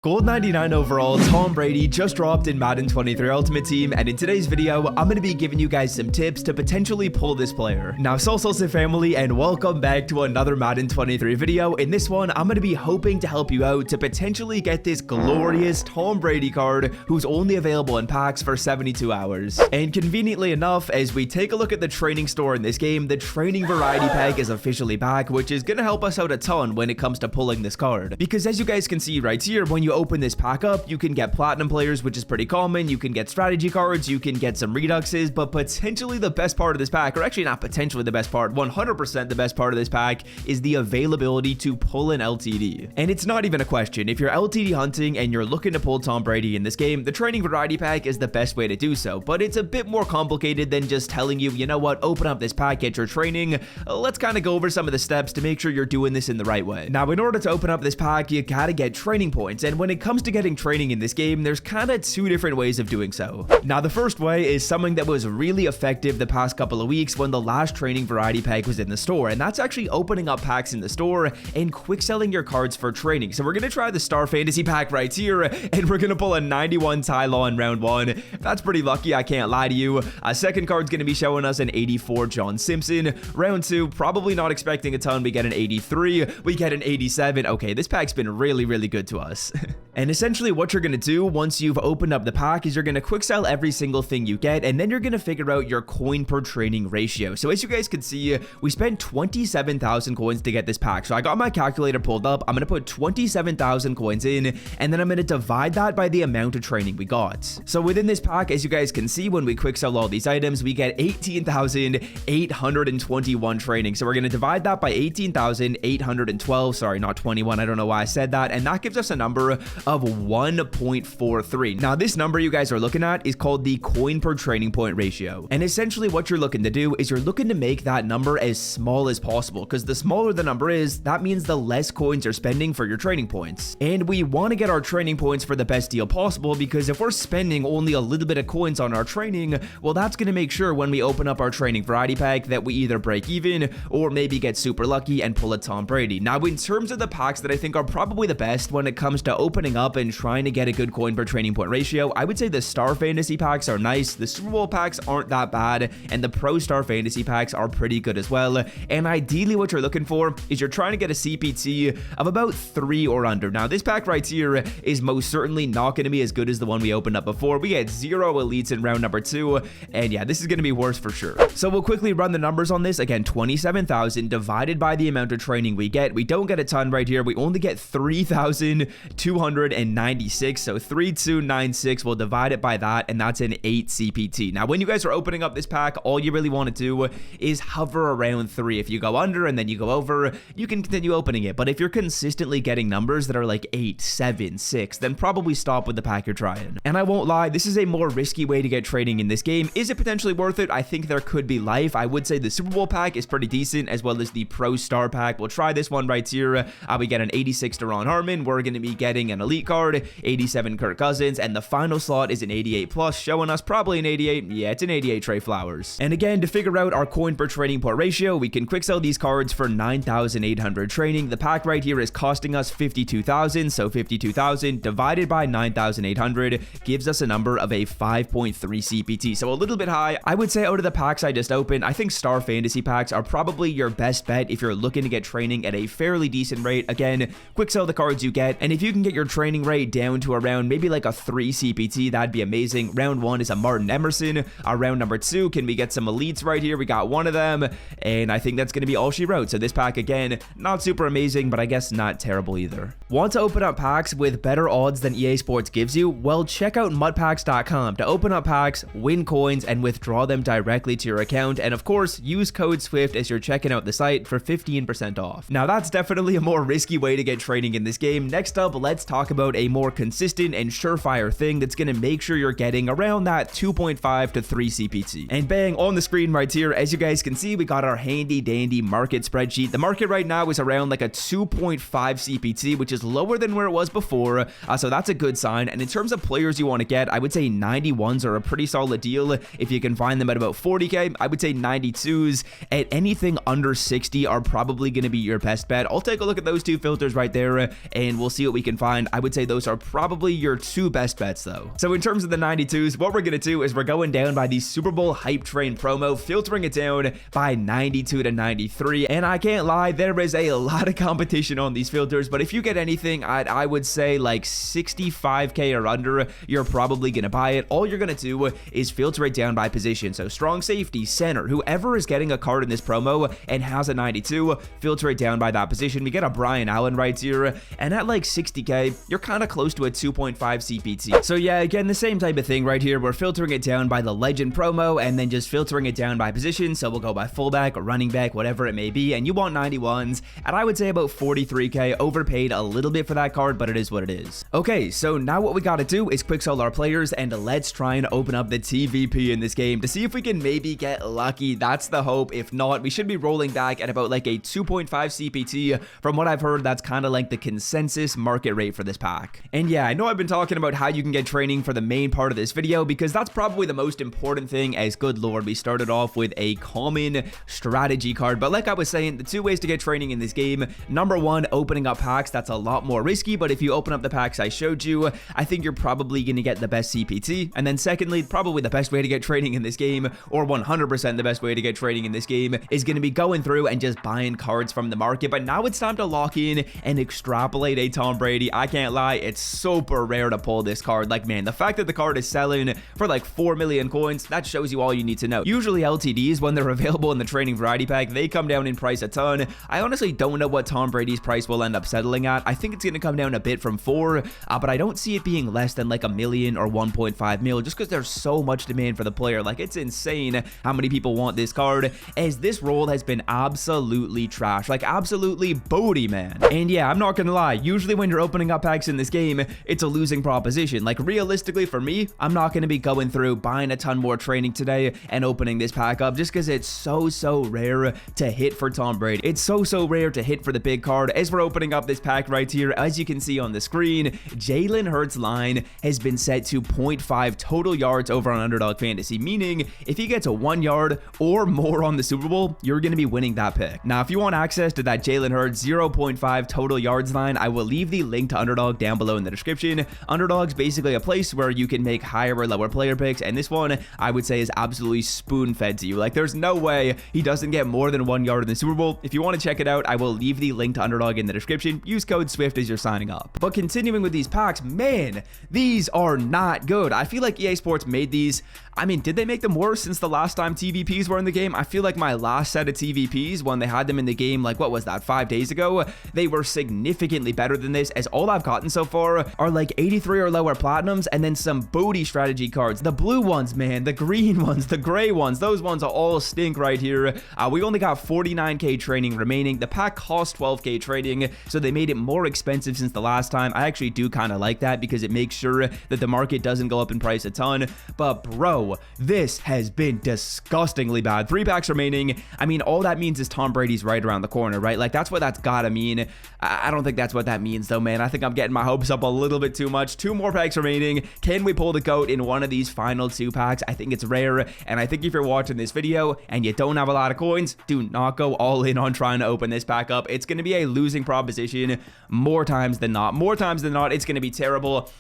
Gold 99 overall, Tom Brady just dropped in Madden 23 Ultimate Team, and in today's video, I'm going to be giving you guys some tips to potentially pull this player. Now, Salsa family, and welcome back to another Madden 23 video. In this one, I'm going to be hoping to help you out to potentially get this glorious Tom Brady card, who's only available in packs for 72 hours. And conveniently enough, as we take a look at the training store in this game, the training variety pack is officially back, which is going to help us out a ton when it comes to pulling this card. Because as you guys can see right here, when you open this pack up, you can get platinum players, which is pretty common. You can get strategy cards, you can get some reduxes, but potentially the best part of this pack, or actually not potentially the best part, 100% the best part of this pack is the availability to pull an LTD. And it's not even a question. If you're LTD hunting and you're looking to pull Tom Brady in this game, the training variety pack is the best way to do so, but it's a bit more complicated than just telling you, you know what, open up this pack, get your training. Let's kind of go over some of the steps to make sure you're doing this in the right way. Now, in order to open up this pack, you gotta get training points, and when it comes to getting training in this game, there's kind of two different ways of doing so. Now, the first way is something that was really effective the past couple of weeks when the last training variety pack was in the store, and that's actually opening up packs in the store and quick selling your cards for training. So we're gonna try the Star Fantasy pack right here, and we're gonna pull a 91 Ty Law in round one. That's pretty lucky, I can't lie to you. Second card's gonna be showing us an 84 John Simpson. Round two, probably not expecting a ton. We get an 83, we get an 87. Okay, this pack's been really good to us. And essentially what you're going to do once you've opened up the pack is you're going to quick sell every single thing you get, and then you're going to figure out your coin per training ratio. So as you guys can see, we spent 27,000 coins to get this pack. So I got my calculator pulled up. I'm going to put 27,000 coins in, and then I'm going to divide that by the amount of training we got. So within this pack, as you guys can see, when we quick sell all these items, we get 18,821 training. So we're going to divide that by 18,812. Sorry, not 21. I don't know why I said that. And that gives us a number of 1.43. Now, this number you guys are looking at is called the coin per training point ratio. And essentially what you're looking to do is you're looking to make that number as small as possible, because the smaller the number is, that means the less coins you're spending for your training points. And we want to get our training points for the best deal possible, because if we're spending only a little bit of coins on our training, well, that's going to make sure when we open up our training variety pack that we either break even or maybe get super lucky and pull a Tom Brady. Now, in terms of the packs that I think are probably the best when it comes to opening up and trying to get a good coin per training point ratio, I would say the Star Fantasy packs are nice, the Super Bowl packs aren't that bad, and the Pro Star Fantasy packs are pretty good as well. And ideally what you're looking for is you're trying to get a CPT of about 3 or under. Now, this pack right here is most certainly not going to be as good as the one we opened up before. We had 0 elites in round number 2, and yeah, this is going to be worse for sure. So we'll quickly run the numbers on this. Again, 27,000 divided by the amount of training we get. We don't get a ton right here. We only get 3,296, so 3296. We'll divide it by that, and that's an 8 CPT. Now, when you guys are opening up this pack, all you really want to do is hover around 3. If you go under and then you go over, you can continue opening it. But if you're consistently getting numbers that are like 8, 7, 6, then probably stop with the pack you're trying. And I won't lie, this is a more risky way to get training in this game. Is it potentially worth it? I think there could be life. I would say the Super Bowl pack is pretty decent, as well as the Pro Star pack. We'll try this one right here. We get an 86 Deron Harmon. We're going to be getting an elite card, 87 Kirk Cousins, and the final slot is an 88 plus, showing us probably an 88. Yeah, it's an 88 Trey Flowers. And again, to figure out our coin per training point ratio, we can quick sell these cards for 9,800 training. The pack right here is costing us 52,000, so 52,000 divided by 9,800 gives us a number of a 5.3 CPT, so a little bit high. I would say out of the packs I just opened, I think Star Fantasy packs are probably your best bet if you're looking to get training at a fairly decent rate. Again, quick sell the cards you get, and if you can get your training rate down to around maybe like a 3 CPT, that'd be amazing. Round 1 is a Martin Emerson. Round number 2, can we get some elites right here? We got one of them, and I think that's going to be all she wrote. So this pack, again, not super amazing, but I guess not terrible either. Want to open up packs with better odds than EA Sports gives you? Well, check out mudpacks.com to open up packs, win coins, and withdraw them directly to your account. And of course, use code SWIFT as you're checking out the site for 15% off. Now, that's definitely a more risky way to get training in this game. Next up, let's talk about a more consistent and surefire thing that's going to make sure you're getting around that 2.5 to 3 CPT. And bang, on the screen right here, as you guys can see, we got our handy dandy market spreadsheet. The market right now is around like a 2.5 CPT, which is lower than where it was before, so that's a good sign. And in terms of players you want to get, I would say 91s are a pretty solid deal. If you can find them at about 40k, I would say 92s at anything under 60 are probably going to be your best bet. I'll take a look at those two filters right there, and we'll see what we can find combined, I would say those are probably your two best bets though. So in terms of the 92s, what we're gonna do is we're going down by the Super Bowl hype train promo, filtering it down by 92 to 93. And I can't lie, there is a lot of competition on these filters, but if you get anything, I would say like 65k or under, you're probably gonna buy it. All you're gonna do is filter it down by position. So strong safety, center, whoever is getting a card in this promo and has a 92, filter it down by that position. We get a Brian Allen right here, and at like 60k, you're kind of close to a 2.5 CPT. So yeah, again, the same type of thing right here. We're filtering it down by the legend promo and then just filtering it down by position. So we'll go by fullback or running back, whatever it may be, and you want 91s, and I would say about 43k. Overpaid a little bit for that card, but it is what it is. Okay, so now what we gotta do is quick sell our players, and let's try and open up the TVP in this game to see if we can maybe get lucky. That's the hope. If not, we should be rolling back at about like a 2.5 CPT. From what I've heard, that's kind of like the consensus market rate for this pack. And yeah, I know I've been talking about how you can get training for the main part of this video, because that's probably the most important thing, as good lord, we started off with a common strategy card. But like I was saying, the two ways to get training in this game, number one, opening up packs. That's a lot more risky, but if you open up the packs I showed you, I think you're probably going to get the best CPT. And then secondly, probably the best way to get training in this game, or 100% the best way to get training in this game, is going to be going through and just buying cards from the market. But now it's time to lock in and extrapolate a Tom Brady. I can't lie, it's super rare to pull this card. Like, man, the fact that the card is selling for like 4 million coins, that shows you all you need to know. Usually LTDs, when they're available in the training variety pack, they come down in price a ton. I honestly don't know what Tom Brady's price will end up settling at. I think it's going to come down a bit from 4, but I don't see it being less than like a million or 1.5 mil, just because there's so much demand for the player. Like, it's insane how many people want this card, as this roll has been absolutely trash, like absolutely booty, man. And yeah, I'm not gonna lie, usually when you're opening up packs in this game, it's a losing proposition. Like, realistically for me, I'm not gonna be going through buying a ton more training today and opening this pack up, just because it's so rare to hit for Tom Brady. It's so rare to hit for the big card. As we're opening up this pack right here, as you can see on the screen, Jalen Hurts' line has been set to 0.5 total yards over on Underdog Fantasy, meaning if he gets a 1 yard or more on the Super Bowl, you're going to be winning that pick. Now, if you want access to that Jalen Hurts 0.5 total yards line, I will leave the link to Underdog down below in the description. Underdog's basically a place where you can make higher or lower player picks, and this one, I would say, is absolutely spoon-fed to you. Like, there's no way he doesn't get more than 1 yard in the Super Bowl. If you want to check it out, I will leave the link to Underdog in the description. Use code SWIFT as you're signing up. But continuing with these packs, man, these are not good. I feel like EA Sports made these. I mean, did they make them worse since the last time TVPs were in the game? I feel like my last set of TVPs, when they had them in the game, like, what was that, 5 days ago, they were significantly better than this, as all I've gotten so far are like 83 or lower platinums, and then some booty strategy cards. The blue ones, man, the green ones, the gray ones, those ones are all stink right here. We only got 49k training remaining. The pack cost 12k trading, so they made it more expensive since the last time. I actually do kind of like that, because it makes sure that the market doesn't go up in price a ton. But bro, this has been disgustingly bad. 3 packs remaining. I mean, all that means is Tom Brady's right around the corner, right? Like, that's what that's gotta mean. I don't think that's what that means though, man. I think I'm getting my hopes up a little bit too much. 2 more packs remaining. Can we pull the GOAT in one of these final 2 packs? I think it's rare, and I think if you're watching this video and you don't have a lot of coins, do not go all in on trying to open this pack up. It's going to be a losing proposition more times than not. More times than not, it's going to be terrible.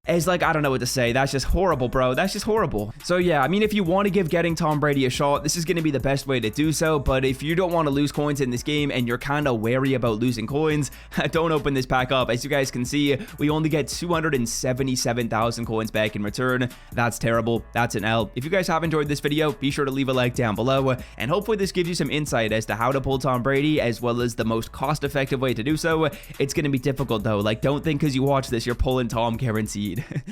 It's like, I don't know what to say. That's just horrible, bro. That's just horrible. So yeah, I mean, if you want to give getting Tom Brady a shot, this is going to be the best way to do so. But if you don't want to lose coins in this game and you're kind of wary about losing coins, don't open this pack up. As you guys can see, we only get 277,000 coins back in return. That's terrible. That's an L. If you guys have enjoyed this video, be sure to leave a like down below. And hopefully this gives you some insight as to how to pull Tom Brady, as well as the most cost-effective way to do so. It's going to be difficult though. Like, don't think because you watch this, you're pulling Tom guaranteed.